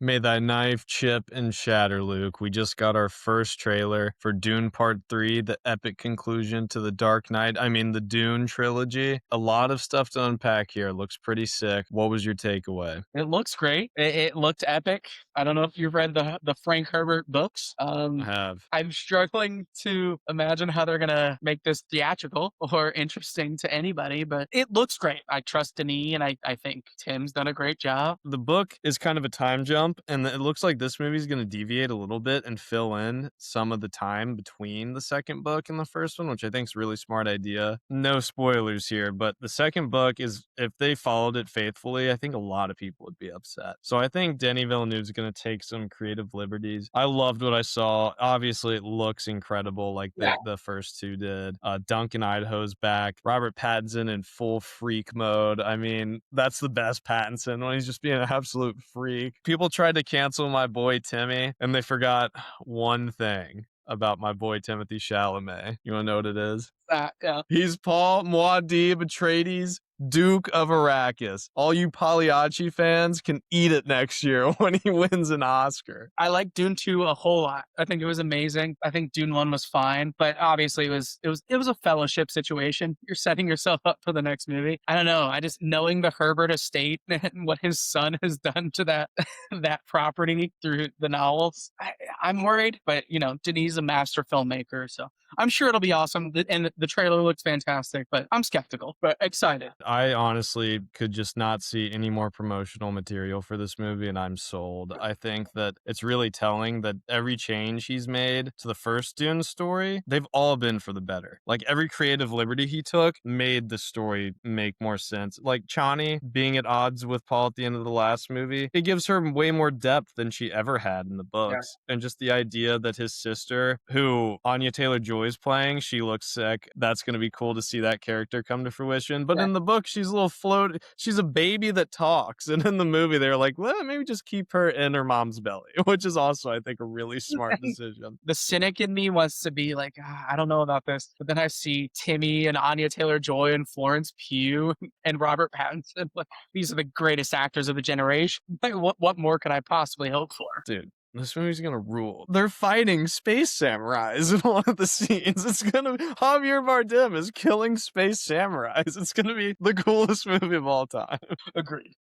May thy knife chip and shatter, Luke. We just got our first trailer for Dune Part 3, the epic conclusion to the Dark Knight. I mean, the Dune trilogy. A lot of stuff to unpack here. Looks pretty sick. What was your takeaway? It looks great. It looked epic. I don't know if you've read the Frank Herbert books. I have. I'm struggling to imagine how they're gonna make this theatrical or interesting to anybody, but it looks great. I trust Denis, and I think Tim's done a great job. The book is kind of a time jump, and it looks like this movie is going to deviate a little bit and fill in some of the time between the second book and the first one, which I think is a really smart idea. No spoilers here, but the second book is, if they followed it faithfully, I think a lot of people would be upset. So I think Denis Villeneuve is going to take some creative liberties. I loved what I saw. Obviously, it looks incredible, like the first two did. Duncan Idaho's back. Robert Pattinson in full freak mode. I mean, that's the best Pattinson when he's just being an absolute freak. People tried to cancel my boy Timmy, and they forgot one thing about my boy Timothy Chalamet. You want to know what it is? Yeah. He's Paul Muad'Dib Atreides, Duke of Arrakis. All you Pagliacci fans can eat it next year when he wins an Oscar. I like Dune 2 a whole lot. I think it was amazing. I think Dune 1 was fine, but obviously it was a fellowship situation. You're setting yourself up for the next movie. I don't know. I just knowing the Herbert estate and what his son has done to that that property through the novels. I'm worried, but Denis is a master filmmaker, so I'm sure it'll be awesome. And the trailer looks fantastic, but I'm skeptical, but excited. I honestly could just not see any more promotional material for this movie, and I'm sold. I think that it's really telling that every change he's made to the first Dune story, they've all been for the better. Like, every creative liberty he took made the story make more sense. Like, Chani being at odds with Paul at the end of the last movie, it gives her way more depth than she ever had in the Yeah. books. And just the idea that his sister, who Anya Taylor-Joy's playing, she looks sick. That's going to be cool to see that character come to fruition. But Yeah. in the book, she's a little float. She's a baby that talks. And in the movie, they're like, well, maybe just keep her in her mom's belly, which is also, I think, a really smart decision. The cynic in me wants to be like, I don't know about this. But then I see Timmy and Anya Taylor-Joy and Florence Pugh and Robert Pattinson. Like, these are the greatest actors of the generation. Like, what more could I possibly hope for? Dude, this movie's gonna rule. They're fighting space samurais in one of the scenes. Javier Bardem is killing space samurais. It's gonna be the coolest movie of all time. Agreed.